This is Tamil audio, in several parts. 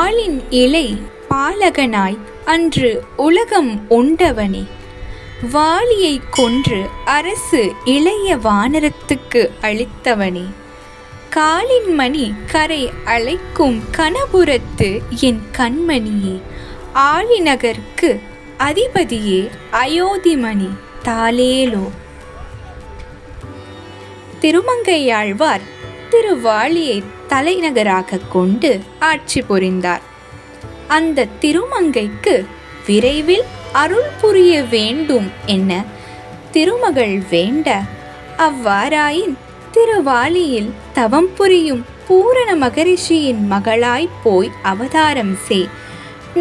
ஆளின் இலை பாலகனாய் அன்று உலகம் உண்டவனே, வாலியை கொன்று அரசு இளைய வானரத்துக்கு அளித்தவனே, காலின் மணி கரை அழைக்கும் கனபுரத்து என் கண்மணியே, ஆழிநகருக்கு அதிபதியே அயோத்திமணி தாலேலோ. திருமங்கையாழ்வார் திருவாலியை தலைநகராக கொண்டு ஆட்சி புரிந்தார். அந்த திருமங்கைக்கு விரைவில் அருள் புரிய வேண்டும் என திருமகள் வேண்ட, அவ்வாறாயின் திருவாலியில் தவம் புரியும் பூரண மகரிஷியின் மகளாய் போய் அவதாரம் செய்.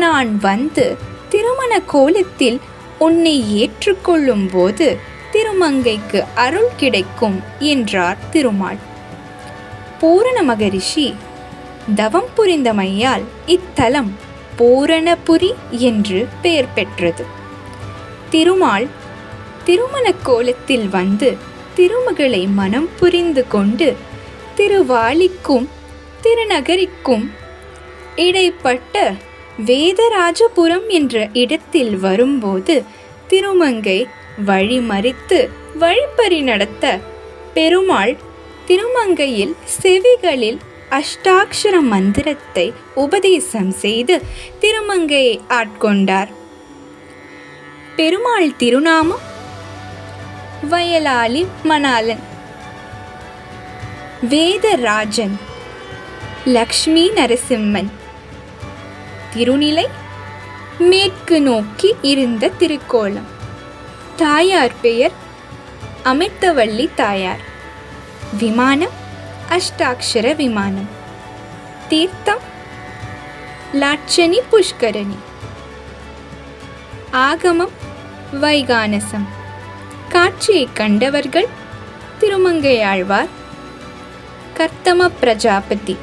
நான் வந்து திருமண கோலத்தில் உன்னை ஏற்றுக்கொள்ளும் போது திருமங்கைக்கு அருள் கிடைக்கும் என்றார் திருமால். பூரண மகரிஷி தவம் புரிந்தமையால் இத்தலம் பூரணபுரி என்று பெயர் பெற்றது. திருமால் திருமண கோலத்தில் வந்து திருமகளை மனம் புரிந்து கொண்டு திருவாலிக்கும் திருநகரிக்கும் இடைப்பட்ட வேதராஜபுரம் என்ற இடத்தில் வரும்போது திருமங்கை வழிமறித்து வழிப்பறி நடத்த பெருமாள் திருமங்கையில் செவிகளில் அஷ்டாட்சர மந்திரத்தை உபதேசம் செய்து திருமங்கையை ஆட்கொண்டார். பெருமாள் திருநாமம் வயலாளி மணாளன். வேதராஜன் லக்ஷ்மி நரசிம்மன். திருநிலை மேற்கு நோக்கி இருந்த திருக்கோலம். தாயார் பெயர் அமிர்தவள்ளி தாயார். விமானம் அஷ்டாட்சர விமானம். தீர்த்தம் லாட்சணி புஷ்கரணி. ஆகமம் வைகானசம். காட்சியை கண்டவர்கள் திருமங்கையாழ்வார், கர்த்தம பிரஜாபதி.